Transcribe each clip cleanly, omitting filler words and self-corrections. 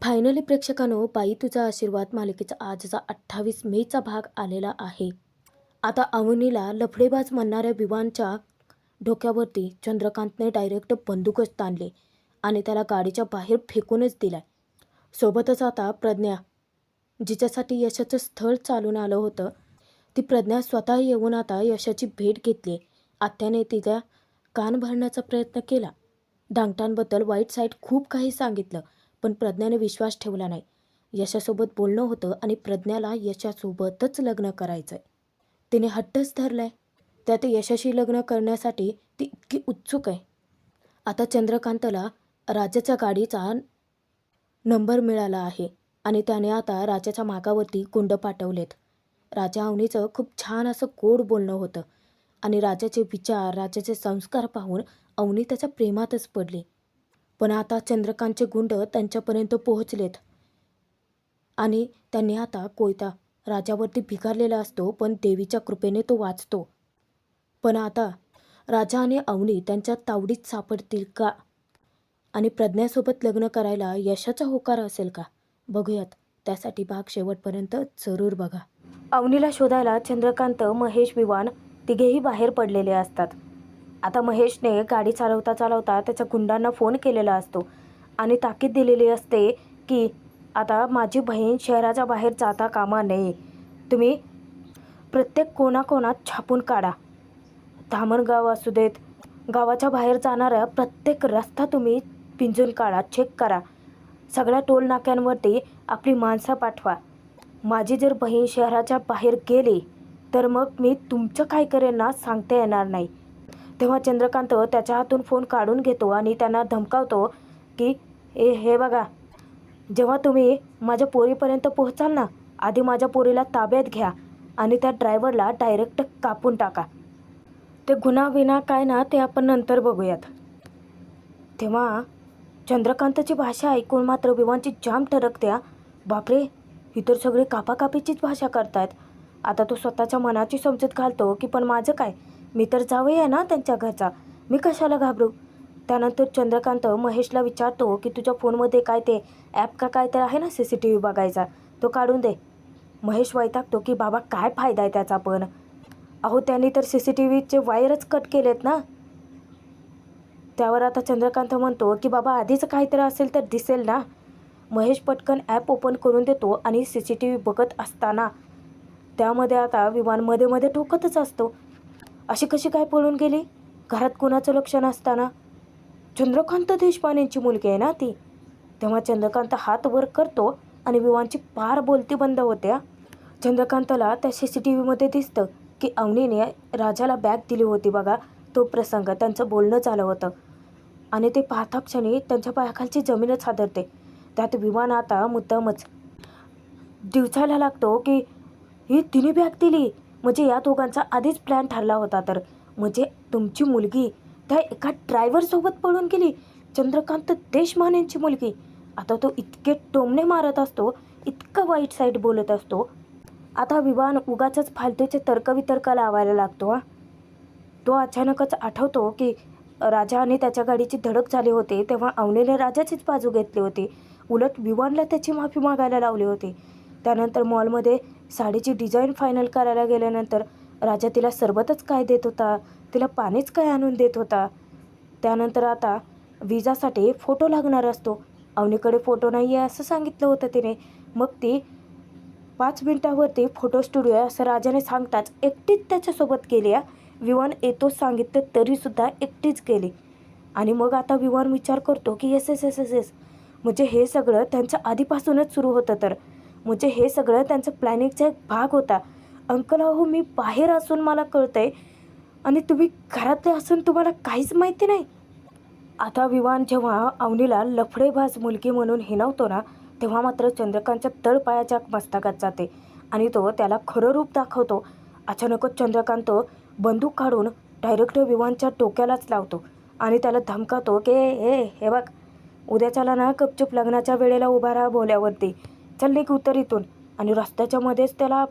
Finally प्रेक्षकांनो, बाई तुझा आशीर्वाद मालिकेचा आजचा 28 मेचा भाग आलेला आहे. आता अवनीला लफडेबाज म्हणणाऱ्या विवानच्या डोक्यावरती चंद्रकांतने डायरेक्ट बंदूकच ताणले आणि त्याला गाडीच्या बाहेर फेकूनच दिलाय. सोबतच आता प्रज्ञा, जिच्यासाठी यशाचं स्थळ चालून आलं होतं, ती प्रज्ञा स्वतः येऊन आता यशाची भेट घेतली. आत्याने तिला कान भरण्याचा प्रयत्न केला. धांगटांबद्दल वाईट साईड खूप काही सांगितलं, पण प्रज्ञाने विश्वास ठेवला नाही. यशासोबत बोलणं होतं आणि प्रज्ञाला यशासोबतच लग्न करायचंय. तिने हट्टच धरलाय. त्यात यशाशी लग्न करण्यासाठी ती इतकी उत्सुक आहे. आता चंद्रकांतला राजाच्या गाडीचा नंबर मिळाला आहे आणि त्याने आता राजाच्या मागावरती गुंड पाठवलेत. राजा अवनीचं खूप छान असं गोड बोलणं होतं आणि राजाचे विचार, राजाचे संस्कार पाहून अवनी त्याच्या प्रेमातच पडली. पण आता चंद्रकांतचे गुंड त्यांच्यापर्यंत पोहोचलेत आणि त्यांनी आता कोयता राजावरती भिकारलेला असतो, पण देवीच्या कृपेने तो वाचतो. पण आता राजा आणि अवनी त्यांच्या तावडीत सापडतील का? आणि प्रज्ञासोबत लग्न करायला यशाचा होकार असेल का? बघूयात. त्यासाठी भाग शेवटपर्यंत जरूर बघा. अवनीला शोधायला चंद्रकांत, महेश, विवान तिघेही बाहेर पडलेले असतात. आता महेशने गाडी चालवता चालवता त्याच्या गुंडांना फोन केलेला असतो आणि ताकीद दिलेली असते की आता माझी बहीण शहराच्या बाहेर जाता कामा नये. तुम्ही प्रत्येक कोणाकोणात छापून काढा. धामणगाव असू देत, गावाच्या बाहेर जाणारा प्रत्येक रस्ता तुम्ही पिंजून काढा, चेक करा. सगळ्या टोल नाक्यांवरती आपली माणसं पाठवा. माझी जर बहीण शहराच्या बाहेर गेली तर मग मी तुमचं काय करेन ना सांगता येणार नाही. तेव्हा चंद्रकांत त्याच्या हातून फोन काढून घेतो आणि त्यांना धमकावतो की हे बघा, जेव्हा तुम्ही माझ्या पोरीपर्यंत पोहोचाल ना, आधी माझ्या पोरीला ताब्यात घ्या आणि त्या ड्रायव्हरला डायरेक्ट कापून टाका. ते गुन्हा विना काय ना ते आपण नंतर बघूयात. तेव्हा चंद्रकांतची भाषा ऐकून मात्र विवानची जाम ठरकत्या. बापरे, ही तर सगळी कापाकापीचीच भाषा करतायत. आता तो स्वतःच्या मनाची समजूत घालतो की पण माझं काय, मी तर जावई आहे ना त्यांच्या घरचा, मी कशाला घाबरू. त्यानंतर चंद्रकांत महेशला विचारतो की तुझ्या फोनमध्ये काय ते ॲप का काय तर आहे ना CCTV बघायचा, तो काढून दे. महेश वैतागतो की बाबा काय फायदा आहे त्याचा, पण अहो त्यांनी तर CCTVचे वायरच कट केलेत ना. त्यावर आता चंद्रकांत म्हणतो की बाबा आधीच काहीतरी असेल तर दिसेल ना. महेश पटकन ॲप ओपन करून देतो आणि CCTV बघत असताना त्यामध्ये आता विमान मध्ये मध्ये ठोकतच असतो. अशी कशी काय पळून गेली? घरात कुणाचं लक्ष नसताना? चंद्रकांत देशपांडेंची मुलगी आहे ना ती. तेव्हा चंद्रकांत हात वर करतो आणि विवानची पार बोलती बंद होत्या. चंद्रकांतला त्या CCTVमध्ये दिसतं की अवनीने राजाला बॅग दिली होती बघा, तो प्रसंग त्यांचं बोलणं झालं होतं आणि ते पाहता क्षणी त्यांच्या पायाखालची जमीनच हादरते. त्यात विमान आता मुद्दामच दिवसायला लागतो की ही तिने बॅग दिली, म्हणजे या दोघांचा आधीच प्लॅन ठरला होता. तर म्हणजे तुमची मुलगी त्या एका ड्रायव्हरसोबत पळून गेली, चंद्रकांत देशपांडेंची मुलगी. आता तो इतके टोमणे मारत असतो, इतका वाईट साईड बोलत असतो. आता विवान उगाचच फालतूचे तर्कवितर्क लावायला लागतो. तो अचानकच आठवतो की राजा आणि त्याच्या गाडीची धडक झाली होती तेव्हा अवनीने राजाचीच बाजू घेतली होती, उलट विवानला त्याची माफी मागायला लावली होती. त्यानंतर मॉलमध्ये साडीची डिझाईन फायनल करायला गेल्यानंतर राजा तिला सरबतच काय देत होता, तिला पाणीच काय आणून देत होता. त्यानंतर आता विजासाठी फोटो लागणार असतो, अवनीकडे फोटो नाही आहे असं सांगितलं होतं तिने. मग ती 5 मिनिटावरती फोटो स्टुडिओ आहे असं राजाने सांगताच एकटीच त्याच्यासोबत गेली. विवान येतोच सांगितलं तरीसुद्धा एकटीच गेली. आणि मग आता विवान विचार करतो की yes yes yes yes yes, म्हणजे हे सगळं त्यांचं आधीपासूनच सुरू होतं. तर म्हणजे हे सगळं त्यांचं प्लॅनिंगचा एक भाग होता. अंकल अहो, मी बाहेर असून मला कळतंय आणि तुम्ही घरातले असून तुम्हाला काहीच माहिती नाही. आता विवान जेव्हा अवनीला लफडेबाज मुलगी म्हणून हिणवतो ना, तेव्हा मात्र चंद्रकांतच्या तळपायाच्या मस्तकात जाते आणि तो त्याला खरं रूप दाखवतो. अचानकच चंद्रकांत बंदूक काढून डायरेक्ट विवानच्या डोक्यालाच लावतो आणि त्याला धमकावतो की हे बघ, उद्याच्याला ना गपचूप लग्नाच्या वेळेला उभा राहा बोल्यावरती, चल निघ उतर इथून. आणि रस्त्याच्या मध्येच त्याला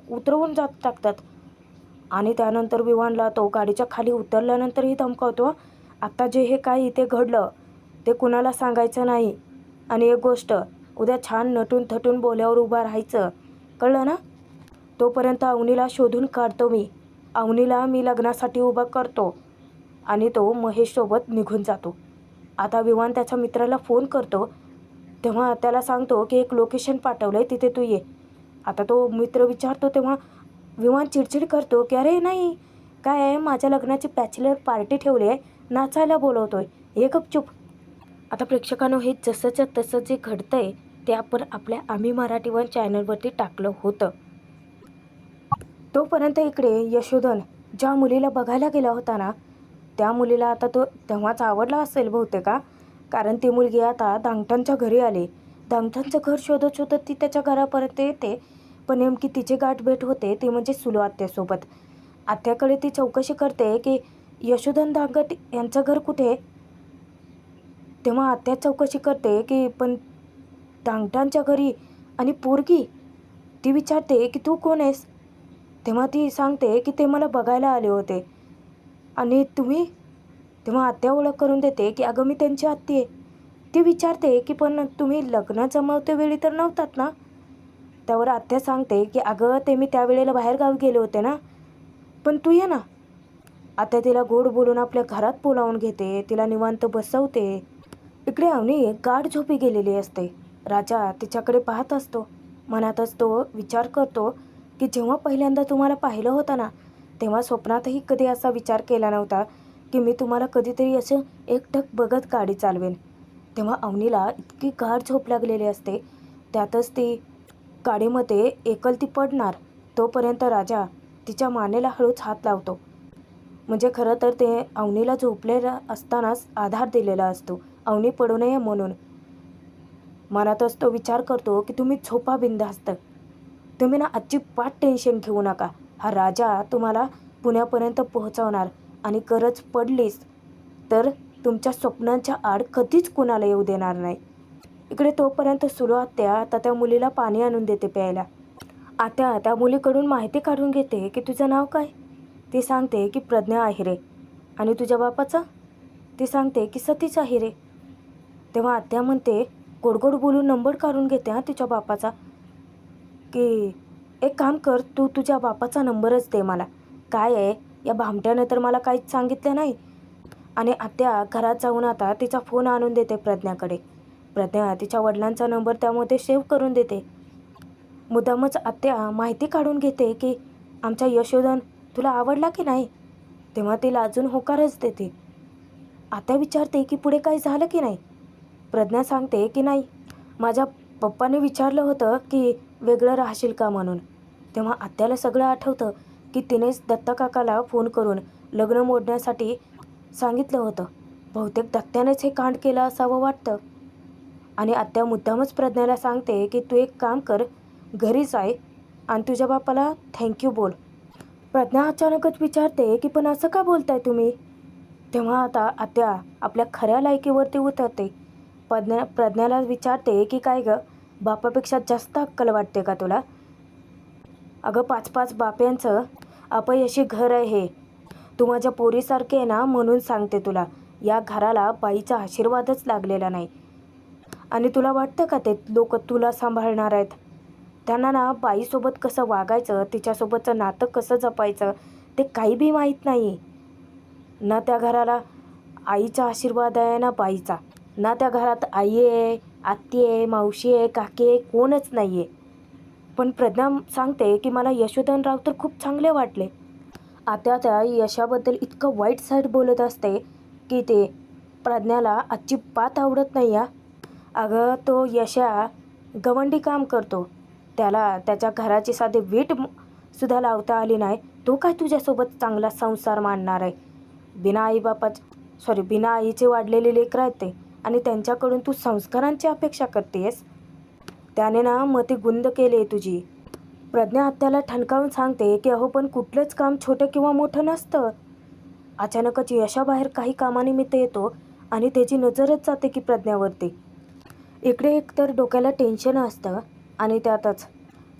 उतरवून जात टाकतात. आणि त्यानंतर विवानला तो गाडीच्या खाली उतरल्यानंतरही धमकावतो, आत्ता जे हे काय इथे घडलं ते कुणाला सांगायचं नाही. आणि एक गोष्ट, उद्या छान नटून थटून बोल्यावर उभा राहायचं, कळलं ना? तोपर्यंत अवनीला शोधून काढतो मी. अवनीला मी लग्नासाठी उभा करतो. आणि तो महेशसोबत निघून जातो. आता विवान त्याच्या मित्राला फोन करतो. तेव्हा त्याला सांगतो की एक लोकेशन पाठवलं आहे, तिथे तू ये. आता तो मित्र विचारतो तेव्हा विवान चिडचिड करतो की अरे नाही, काय आहे, माझ्या लग्नाची बॅचलर पार्टी ठेवली आहे, नाचायला बोलवतोय, हे गपचूप. आता प्रेक्षकांनो, हे जसंच्या तसं जे घडतं आहे ते आपण आपल्या आम्ही मराठी वन चॅनलवरती टाकलं होतं. तोपर्यंत इकडे यशोधन ज्या मुलीला बघायला गेला होता ना, त्या मुलीला आता तो तेव्हाच आवडला असेल बहुतेक, कारण ती मुलगी आता धांगटांच्या घरी आली. धांगटांचं घर शोधत शोधत ती त्याच्या घरापर्यंत येते. पण नेमकी तिची गाठभेट होते ती म्हणजे सुलू आत्यासोबत. आत्याकडे ती चौकशी करते की यशोधन धांगट यांचं घर कुठे. तेव्हा आत्या चौकशी करते की पण धांगटांच्या घरी, आणि पोरगी ती विचारते की तू कोण आहेस. तेव्हा ती सांगते की ते मला बघायला आले होते. आणि तुम्ही? तेव्हा आत्या ओळख करून देते की अगं मी त्यांची आत्ती आहे. ती विचारते की पण तुम्ही लग्न जमवते वेळी तर नव्हतात ना. त्यावर आत्या सांगते की अगं ते मी त्यावेळेला बाहेरगावी गेले होते ना, पण तू ये ना. आत्या तिला गोड बोलून आपल्या घरात बोलावून घेते, तिला निवांत बसवते. इकडे अवनी गाढ झोपी गेलेली असते. राजा तिच्याकडे पाहत असतो. मनातच तो विचार करतो की जेव्हा पहिल्यांदा तुम्हाला पाहिलं होतं ना, तेव्हा स्वप्नातही कधी असा विचार केला नव्हता की मी तुम्हाला कधीतरी असं एकटक बघत गाडी चालवेन. तेव्हा अवनीला इतकी गाढ झोप लागलेली असते. त्यातच ती गाडीमध्ये एकलती पडणार. तोपर्यंत राजा तिच्या मानेला हळूच हात लावतो. म्हणजे खरं तर ते अवनीला झोपलेला असतानाच आधार दिलेला असतो, अवनी पडू नये म्हणून. मनातच तो विचार करतो की तुम्ही झोपा बिंदास्त, तुम्ही ना अजिबात टेन्शन घेऊ नका. हा राजा तुम्हाला पुण्यापर्यंत पोहोचवणार, आणि गरज पडलीच तर तुमच्या स्वप्नांच्या आड कधीच कुणाला येऊ देणार नाही. इकडे तोपर्यंत सुलू आत्या आता त्या मुलीला पाणी आणून देते प्यायला. आत्या त्या मुलीकडून माहिती काढून घेते की तुझं नाव काय. ती सांगते की प्रज्ञा आहिरे. आणि तुझ्या बापाचं? ती सांगते की सतीश आहिरे. तेव्हा आत्या म्हणते, गोडगोड बोलून नंबर काढून घेते तिच्या बापाचा, की एक काम कर, तू तुझ्या बापाचा नंबरच दे मला. काय आहे, या भामट्यानं तर मला काहीच सांगितलं नाही. आणि आत्या घरात जाऊन आता तिचा फोन आणून देते प्रज्ञाकडे. प्रज्ञा तिच्या वडिलांचा नंबर त्यामध्ये सेव्ह करून देते. मुद्दामच आत्या माहिती काढून घेते की आमचा यशोधन तुला आवडला की नाही. तेव्हा तिला अजून होकारच देते. आत्या विचारते की पुढे काही झालं की नाही. प्रज्ञा सांगते की नाही, माझ्या पप्पाने विचारलं होतं की वेगळं राहशील का म्हणून. तेव्हा आत्याला सगळं आठवतं की तिनेच दत्ता काकाला फोन करून लग्न मोडण्यासाठी सांगितलं होतं. बहुतेक दत्त्यानेच हे कांड केलं असावं वाटतं. आणि आत्या मुद्दामच प्रज्ञाला सांगते की तू एक काम कर, घरी जाय आणि तुझ्या बापाला थँक्यू बोल. प्रज्ञा अचानकच विचारते की पण असं का बोलताय तुम्ही. तेव्हा आता आत्या आपल्या खऱ्या लायकीवरती उतरते. प्रज्ञाला विचारते की काय गं, बापापेक्षा जास्त अक्कल वाटते का तुला. अगं 5-5 बाप्यांचं अपयशी घर आहे हे. तू माझ्या पोरीसारखे आहे ना, म्हणून सांगते तुला, या घराला बाईचा आशीर्वादच लागलेला नाही. आणि तुला वाटतं का ते लोक तुला सांभाळणार आहेत. त्यांना ना बाईसोबत कसं वागायचं, तिच्यासोबतचं नातं कसं जपायचं ते काही बी माहीत नाही. ना त्या घराला आईचा आशीर्वाद आहे ना बाईचा. ना त्या घरात आई आहे, आत्ती आहे, मावशी आहे, काकी आहे, कोणच नाही आहे. पण प्रज्ञा सांगते की मला यशोधनराव तर खूप चांगले वाटले. आता त्या यशाबद्दल इतकं वाईट साईड बोलत असते की ते प्रज्ञाला अजिबात आवडत नाही. अगं तो यशा गवंडी काम करतो, त्याला त्याच्या घराची साधी वीट सुद्धा लावता आली नाही. तो काय तुझ्यासोबत चांगला संसार मांडणार आहे. बिना आईचे वाढलेले लेकरं आहेत ते, आणि त्यांच्याकडून तू संस्कारांची अपेक्षा करतेस. त्याने ना मती गुंद केली तुझी. प्रज्ञा आत्याला ठणकावून सांगते की अहो पण कुठलंच काम छोटं किंवा मोठं नसतं. अचानकच यशाबाहेर काही कामानिमित्त येतो आणि त्याची नजरच जाते की प्रज्ञावरती. इकडे एकतर डोक्याला टेन्शन असतं, आणि त्यातच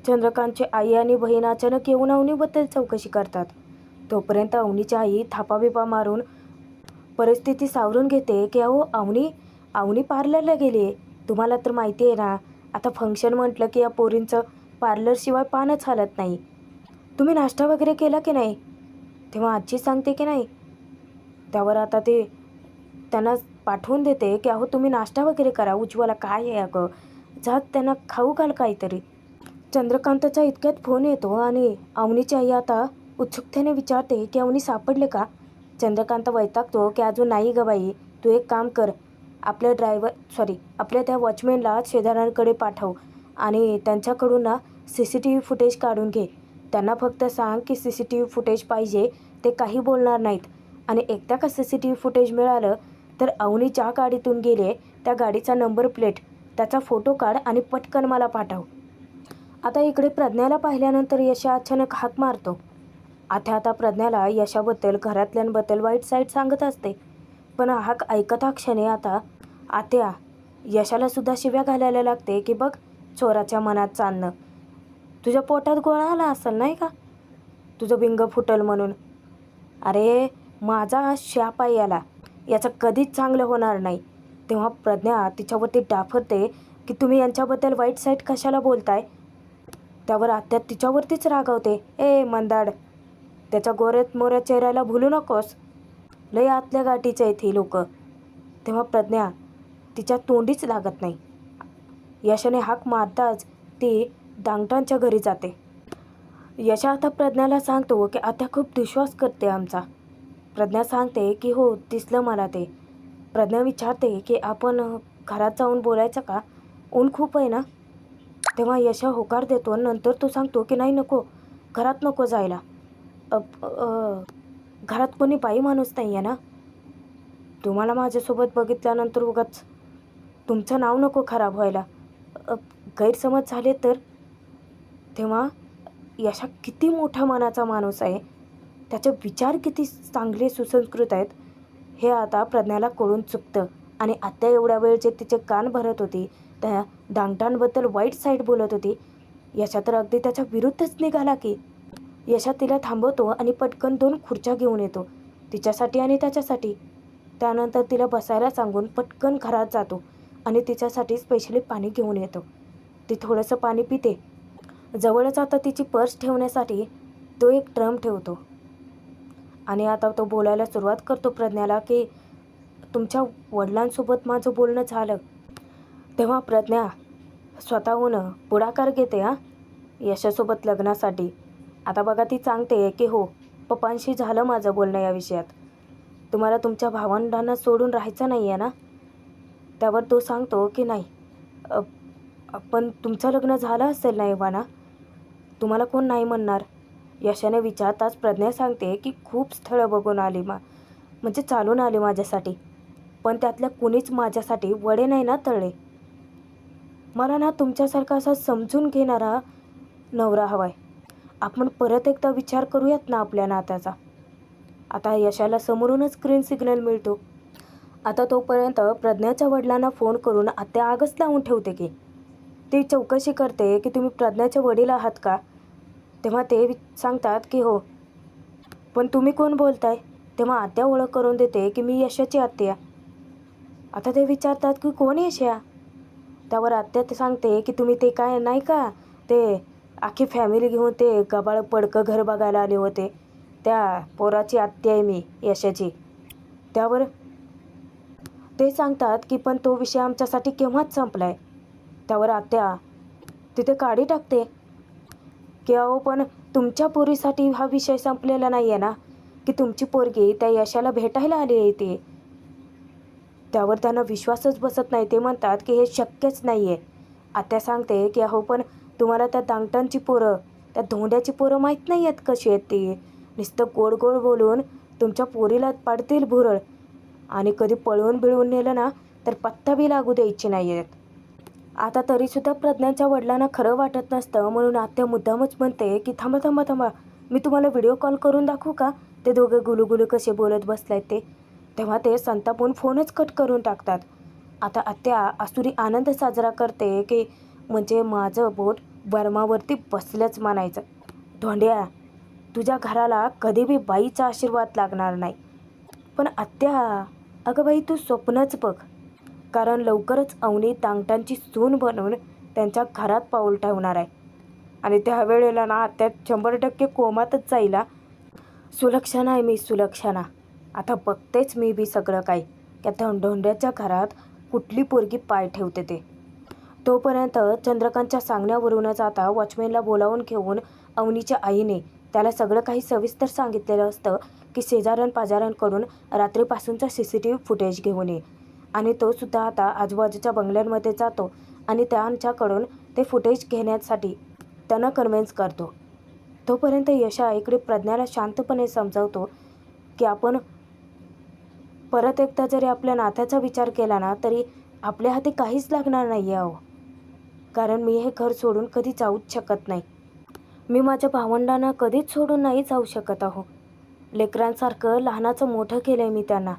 चंद्रकांतची आई आणि बहीण अचानक येऊन अवनीबद्दल चौकशी करतात. तोपर्यंत अवनीची आई थापाबिपा मारून परिस्थिती सावरून घेते की अहो अवनी पार्लरला गेली आहे. तुम्हाला तर माहिती आहे ना, आता फंक्शन म्हटलं की या पोरींचं पार्लरशिवाय पानच हालत नाही. तुम्ही नाश्ता वगैरे केला की नाही? तेव्हा आजी सांगते की नाही. त्यावर आता ते त्यांना पाठवून देते की अहो तुम्ही नाश्ता वगैरे करा. उज्ज्वला काय आहे अगं, जा त्यांना खाऊ घाल काहीतरी. चंद्रकांतचा इतक्यात फोन येतो आणि अवनीची आई आता उत्सुकतेने विचारते की अवनी सापडले का? चंद्रकांत वैतागतो की अजून नाही गं बाई, तू एक काम कर, आपल्या त्या वॉचमॅनला शेजाऱ्यांकडे पाठव आणि त्यांच्याकडून ना CCTV फुटेज काढून घे. त्यांना फक्त सांग की CCTV फुटेज पाहिजे, ते काही बोलणार नाहीत. आणि एकदा का CCTV फुटेज मिळालं तर अवनी ज्या गाडीतून गेले त्या गाडीचा नंबर प्लेट, त्याचा फोटो काढ आणि पटकन मला पाठव. आता इकडे प्रज्ञाला पाहिल्यानंतर यशा अचानक हाक मारतो. आता प्रज्ञाला यशाबद्दल, घरातल्यांबद्दल वाईट साईड सांगत असते. पण हाक ऐकता क्षणी आता आत्या यशाला सुद्धा शिव्या घालायला लागते की बघ चोराच्या मनात चालणं. तुझ्या पोटात गोळा आला असेल नाही का, तुझं बिंग फुटल म्हणून. अरे माझा शाप आहे याला, याचं कधीच चांगलं होणार नाही. तेव्हा प्रज्ञा तिच्यावरती डाफरते की तुम्ही यांच्याबद्दल वाईट साईड कशाला बोलताय. त्यावर आत्या तिच्यावरतीच रागावते, ए मंदाड, त्याच्या गोऱ्यात मोऱ्या चेहऱ्याला भुलू नकोस, लय आतल्या गाठीचे आहेत ही लोक. तेव्हा प्रज्ञा तिच्या तोंडीच लागत नाही. यशाने हाक मारताच ती दांगटांच्या घरी जाते. यशा आता प्रज्ञाला सांगतो की आत्या खूप विश्वास करते आमचा. प्रज्ञा सांगते की हो दिसलं मला ते. प्रज्ञा विचारते की आपण घरात जाऊन बोलायचं का, ऊन खूप आहे ना. तेव्हा यशा होकार देतो. नंतर तो सांगतो की नाही नको, घरात नको जायला. घरात कोणी बाई माणूस नाही आहे ना. तुम्हाला माझ्यासोबत बघितल्यानंतर उगाच तुमचं नाव नको खराब व्हायला, गैरसमज झाले तर. तेव्हा यशा किती मोठा मनाचा माणूस आहे, त्याचे विचार किती चांगले सुसंस्कृत आहेत हे आता प्रज्ञाला कळून चुकतं. आणि आत्या एवढ्या वेळ जे तिचे कान भरत होती, त्या दांगटांबद्दल वाईट साईड बोलत होती, यशा तर अगदी त्याच्या विरुद्धच निघाला की. यशा तिला थांबवतो आणि पटकन 2 खुर्च्या घेऊन येतो तिच्यासाठी आणि त्याच्यासाठी. त्यानंतर तिला बसायला सांगून पटकन घरात जातो आणि तिच्यासाठी स्पेशली पाणी घेऊन येतो. ती थोडंसं पाणी पिते. जवळच आता तिची पर्स ठेवण्यासाठी तो एक ड्रम ठेवतो आणि आता तो बोलायला सुरुवात करतो प्रज्ञाला की तुमच्या वडिलांसोबत माझं बोलणं झालं. तेव्हा प्रज्ञा स्वतःहून पुढाकार घेते यशासोबत लग्नासाठी. आता बघा ती सांगते की हो पप्पांशी झालं माझं बोलणं या विषयात, तुम्हाला तुमच्या भावंडांना सोडून राहायचं नाही आहे ना. त्यावर तो सांगतो की नाही, पण तुमचं लग्न झालं असेल ना इव्हाना, तुम्हाला कोण नाही म्हणणार. यशाने विचारताच प्रज्ञा सांगते की खूप स्थळं बघून आली म्हणजे चालून आली माझ्यासाठी, पण त्यातल्या कुणीच माझ्यासाठी वडे नाही ना तळले. मला ना तुमच्यासारखा असा समजून घेणारा नवरा हवा आहे. आपण परत एकदा विचार करूयात ना आपल्या नात्याचा. आता यशाला समोरूनच ग्रीन सिग्नल मिळतो. आता तोपर्यंत प्रज्ञाच्या वडिलांना फोन करून आत्या आगच लावून ठेवते की ती चौकशी करते की तुम्ही प्रज्ञाचे वडील आहात का. तेव्हा ते सांगतात की हो, पण तुम्ही कोण बोलताय. तेव्हा आत्या ओळख करून देते की मी यशाची आत्या. आता ते विचारतात की कोण यशा. त्यावर आत्या ते सांगते की तुम्ही ते काय नाही का, ते अख्खी फॅमिली घेऊन ते गबाळ पडकं घर बघायला आले होते, त्या पोराची आत्या आहे मी, यशाची. त्यावर ते सांगतात की पण तो विषय आमच्यासाठी केव्हाच संपला आहे. त्यावर आत्या तिथे काडी टाकते की अहो पण तुमच्या पोरीसाठी हा विषय संपलेला नाही आहे ना, की तुमची पोरगी त्या यशाला भेटायला आली आहे ते. त्यावर त्यांना विश्वासच बसत नाही. ते म्हणतात की हे शक्यच नाही आहे. आत्या सांगते की अहो पण तुम्हाला त्या दांगटांची पोरं, त्या धोंड्याची पोरं माहीत नाही आहेत कशी आहेत ती. नुसतं गोड गोड बोलून तुमच्या पोरीला पाडतील भुरळ आणि कधी पळवून बिळवून नेलं ना तर पत्ता बी लागू द्यायची नाही आहेत. आता तरीसुद्धा प्रज्ञाच्या वडिलांना खरं वाटत नसतं, म्हणून आत्या मुद्दामच म्हणते की थांबा थांबा थांबा, मी तुम्हाला व्हिडिओ कॉल करून दाखवू का, ते दोघे गुलुगुलू कसे बोलत बसलायत ते. तेव्हा ते संतापून फोनच कट करून टाकतात. आता आत्या आसुरी आनंद साजरा करते की म्हणजे माझं बोट वर्मावरती बसलंच म्हणायचं. धोंड्या, तुझ्या घराला कधी बी बाईचा आशीर्वाद लागणार नाही. पण आत्या, अगं बाई तू स्वप्नच बघ, कारण लवकरच अवनी दांगटांची सून बनून त्यांच्या घरात पाऊल ठेवणार आहे. आणि त्यावेळेला ना आत्या 100% कोमातच जाईल. सुलक्षणा आहे मी, सुलक्षणा. आता बघतेच मी बी सगळं काही, त्या धोंड्याच्या घरात कुठली पोरगी पाय ठेवते ते. तोपर्यंत चंद्रकांतच्या सांगण्यावरूनच आता वॉचमॅनला बोलावून घेऊन अवनीच्या आईने त्याला सगळं काही सविस्तर सांगितलेलं असतं की शेजारण पाजारांकडून रात्रीपासूनचा CCTV फुटेज घेऊन ये. आणि तो सुद्धा आता आजूबाजूच्या बंगल्यांमध्ये जातो आणि त्यांच्याकडून ते फुटेज घेण्यासाठी त्यांना कन्व्हिन्स करतो. तोपर्यंत यशा इकडे प्रज्ञाला शांतपणे समजावतो की आपण परत एकदा जरी आपल्या नात्याचा विचार केला ना तरी आपल्या हाती काहीच लागणार नाही आहे. कारण मी हे घर सोडून कधी जाऊच शकत नाही. मी माझ्या भावंडांना कधीच सोडून नाही जाऊ शकत आहो. लेकरांसारखं लहानाचं मोठं केलं आहे मी त्यांना.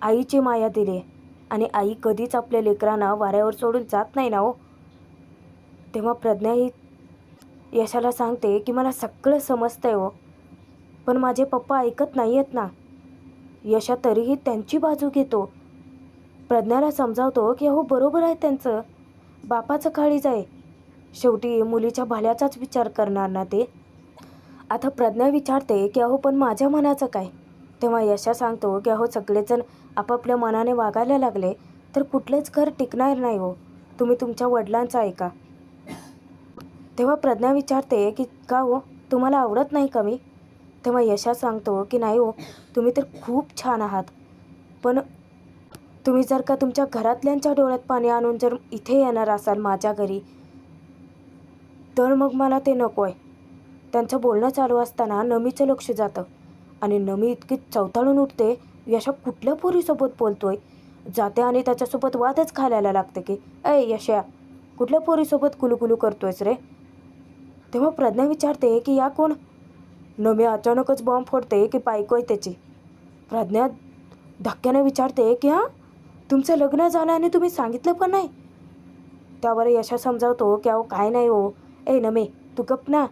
आईची माया दिली आहे आणि आई कधीच आपल्या लेकरांना वाऱ्यावर सोडून जात नाही ना हो. तेव्हा प्रज्ञा ही यशाला सांगते की मला सगळं समजतंय हो, पण माझे पप्पा ऐकत नाही आहेत ना. यशा तरीही त्यांची बाजू घेतो. प्रज्ञाला समजावतो की अहो बरोबर आहे त्यांचं, बापाचं काळीज आहे. शेवटी मुलीच्या भल्याचाच विचार करणार ना ते. आता प्रज्ञा विचारते की अहो पण माझ्या मनाचं काय. तेव्हा यशा सांगतो की अहो सगळेजण आपापल्या मनाने वागायला लागले तर कुठलंच घर टिकणार नाही हो. तुम्ही तुमच्या वडिलांचं ऐका. तेव्हा प्रज्ञा विचारते की का हो, तुम्हाला आवडत नाही का मी. तेव्हा यशा सांगतो की नाही हो, तुम्ही तर खूप छान आहात, पण तुम्ही जर का तुमच्या घरातल्यांच्या डोळ्यात पाणी आणून जर इथे येणार असाल माझ्या घरी तर मग मला ते नको आहे. त्यांचं बोलणं चालू असताना नमीचं लक्ष जातं आणि नमी इतकी चवताळून उठते, यशा कुठल्या पोरीसोबत बोलतोय. जाते आणि त्याच्यासोबत वादच घालायला लागते की यशा कुठल्या पोरीसोबत कुलूकुलू करतोयस रे. तेव्हा प्रज्ञा विचारते की या कोण. नमी अचानकच बॉम्ब फोडते की बायको आहे त्याची. प्रज्ञा धक्क्याने विचारते की हां, तुमचं लग्न झालं आणि तुम्ही सांगितलं पण नाही. त्यावर यशा समजावतो की अहो काय नाही हो, नमे तू गप ना.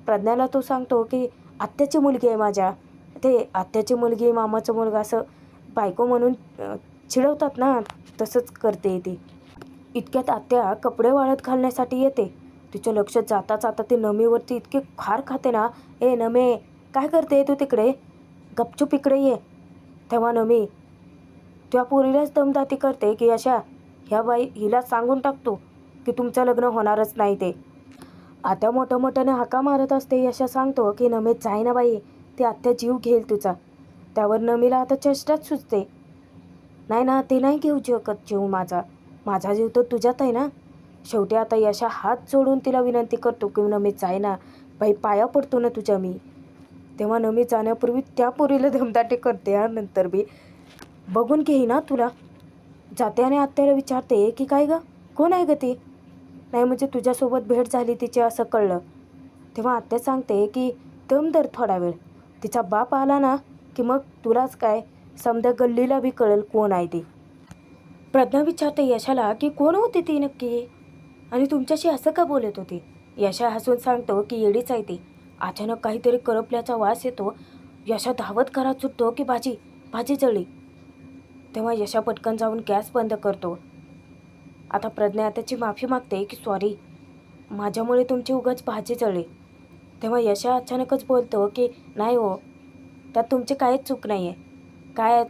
प्रज्ञाला तो सांगतो की आत्याची मुलगी आहे माझ्या, ते आत्याची मुलगी मामाचं मुलगा असं बायको म्हणून चिडवतात ना, तसंच करते ती. इतक्यात आत्या कपडे वाळत घालण्यासाठी येते. तिचं लक्ष जाता जाता ती नमीवरती इतके खार खाते ना. नमे काय करते तू तिकडे, गपचूप इकडे ये. तेव्हा नमी त्या पोरीलाच दमदाटी करते की अशा ह्या बाई हिला सांगून टाकतो की तुमचं लग्न होणारच नाही ते. आता मोठ्याने हाका मारत असते. यशा सांगतो की नमे जाय ना बाई, ती आत्या जीव घेईल तुझा. त्यावर नमीला आता चेष्टाच सुचते. नाही ना, ते नाही घेऊ शकत जीव माझा जीव तर तुझ्यात आहे ना. शेवटी आता यशा हात जोडून तिला विनंती करतो की नमी जाय ना बाई, पाया पडतो ना तुझ्या मी. तेव्हा नमी जाण्यापूर्वी त्या पोरीला दमदाटी करते. नंतर बी बघून घेई ना तुला. जाते आणि आत्याला विचारते की काय ग, कोण आहे ग ती. नाही म्हणजे तुझ्यासोबत भेट झाली तिची असं कळलं. तेव्हा आत्या सांगते की दम धर थोडा वेळ, तिचा बाप आला ना की मग तुलाच काय समद्या गल्लीला बी कळेल कोण आहे ती. प्रज्ञा विचारते यशाला की कोण होती ती नक्की आणि तुमच्याशी असं का बोलत होती. यशा हसून सांगतो की येडीच आहे ती. अचानक काहीतरी करपल्याचा वास येतो. यशा धावत घरात सुटतो की भाजी जळली. तेव्हा यशा पटकन जाऊन गॅस बंद करतो. आता प्रज्ञा त्याची माफी मागते की सॉरी, माझ्यामुळे तुमची उगाच भाजी जळली. तेव्हा यशा अचानकच बोलतो की नाही हो, त्यात तुमची काहीच चूक नाही आहे. काय आहे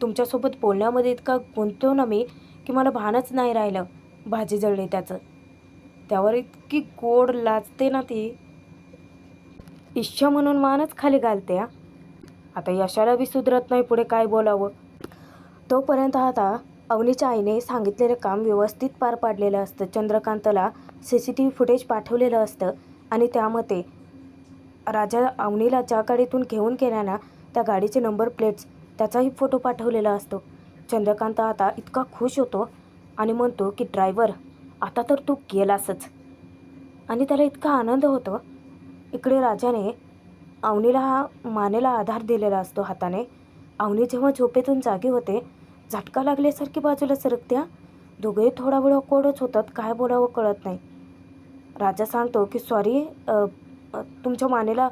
तुमच्यासोबत बोलण्यामध्ये इतका गुंततो ना मी की मला भानच नाही राहिलं भाजी जळली त्याचं. त्यावर इतकी गोड लाजते ना ती, इच्छा म्हणून मानच खाली घालते. आता यशाला बी सुधरत नाही पुढे काय बोलावं. तोपर्यंत आता अवनीच्या आईने सांगितलेलं काम व्यवस्थित पार पाडलेलं असतं. चंद्रकांतला CCTV फुटेज पाठवलेलं असतं आणि त्यामध्ये राजा अवनीला ज्या गाडीतून घेऊन गेला ना त्या गाडीचे नंबर प्लेट्स त्याचाही फोटो पाठवलेला असतो. चंद्रकांत आता इतका खुश होतो आणि म्हणतो की ड्रायव्हर आता तर तू गेलासच, आणि त्याला इतका आनंद होतो. इकडे राजाने अवनीला मानेला आधार दिलेला असतो हाताने. अवनी जेव्हा झोपेतून जागी होते, झटका लागल्यासारखी बाजूला सरकत्या. दोघे थोडा वेळ ऑकवर्डच होतात, काय बोलावं कळत नाही. राजा सांगतो की सॉरी, तुमच्या मानेला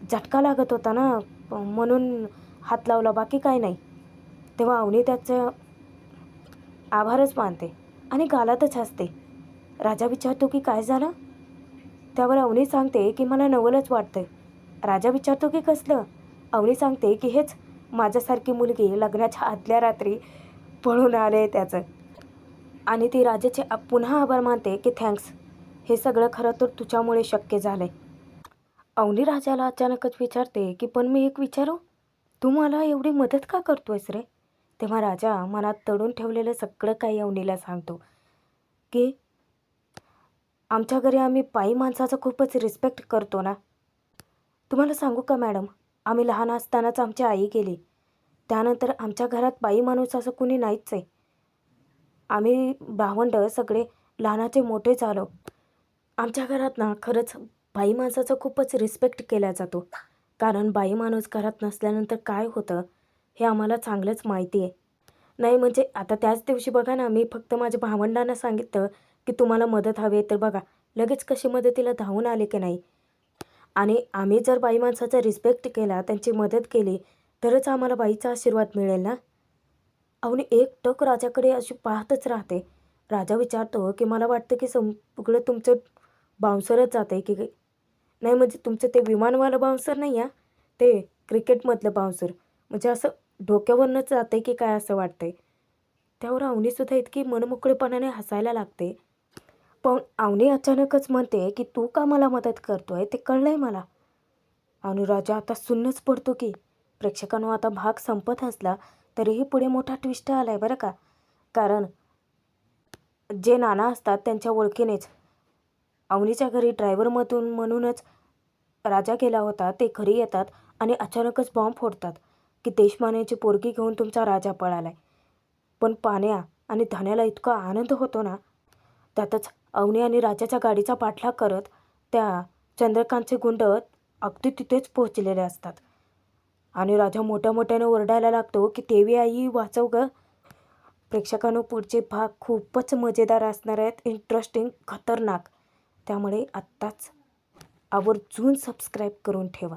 झटका लागत होता ना म्हणून हात लावला, बाकी काय नाही. तेव्हा अवनी त्याचं आभारच मानते आणि गालातच हसते. राजा विचारतो की काय झालं. त्यावर अवनी सांगते की मला नवलच वाटतंय. राजा विचारतो की कसलं. अवनी सांगते की हेच माझ्यासारखी मुलगी लग्नाच्या आदल्या रात्री पळून आले त्याचं. आणि ती राजाचे पुन्हा आभार मानते की थँक्स, हे सगळं खरं तर तुझ्यामुळे शक्य झालंय. अवनी राजाला अचानकच विचारते की पण मी एक विचारू, तू मला एवढी मदत का करतोयस रे. तेव्हा राजा मनात दडून ठेवलेलं सगळं काही अवनीला सांगतो की आमच्या घरी आम्ही बाई माणसाचा खूपच रिस्पेक्ट करतो ना. तुम्हाला सांगू का मॅडम, आम्ही लहान असतानाच आमची आई गेली. त्यानंतर आमच्या घरात बाई माणूस असं कुणी नाहीच आहे. आम्ही भावंडं सगळे लहानाचे मोठे झालो. आमच्या घरात ना खरंच बाई माणसाचा खूपच रिस्पेक्ट केला जातो. कारण बाई माणूस घरात नसल्यानंतर काय होतं हे आम्हाला चांगलंच माहिती आहे. नाही म्हणजे आता त्याच दिवशी बघा ना, मी फक्त माझ्या भावंडांना सांगितलं की तुम्हाला मदत हवी आहे, तर बघा लगेच कशी मदतीला धावून आले की नाही. आणि आम्ही जर बाई माणसाचा रिस्पेक्ट केला, त्यांची मदत केली, तरच आम्हाला बाईचा आशीर्वाद मिळेल ना. अवनी एकटक राजाकडे अशी पाहतच राहते. राजा विचारतो की मला वाटतं की सगळं तुमचं बाउन्सरच जातं आहे की काय. नाही म्हणजे तुमचं ते विमानवालं बाउन्सर नाही आहे, ते क्रिकेटमधलं बाउन्सर. म्हणजे असं डोक्यावरूनच जातं आहे की काय असं वाटतंय. त्यावर अवनीसुद्धा इतकी मनमोकळेपणाने हसायला लागते. पण अवनी अचानकच म्हणते की तू का मला मदत करतोय ते कळलं आहे मला. आणि राजा आता सुन्नच पडतो की. प्रेक्षकांनो, आता भाग संपत असला तरीही पुढे मोठा ट्विस्ट आला आहे बरं का. कारण जे नाना असतात त्यांच्या ओळखीनेच अवनीच्या घरी ड्रायव्हरमधून म्हणूनच राजा गेला होता. ते घरी येतात आणि अचानकच बॉम्ब फोडतात की देशमानेची पोरगी घेऊन तुमचा राजा पळाला आहे. पण पाण्या आणि धन्याला इतका आनंद होतो ना. त्यातच अवनी आणि राजाच्या गाडीचा पाठलाग करत त्या चंद्रकांतचे गुंड अगदी तिथेच पोहोचलेले असतात. आणि राजा मोठ्या मोठ्याने ओरडायला लागतो की देवी आई वाचव ग. प्रेक्षकांनो, पुढचे भाग खूपच मजेदार असणार आहेत, इंटरेस्टिंग, खतरनाक. त्यामुळे आत्ताच आवर्जून सबस्क्राईब करून ठेवा.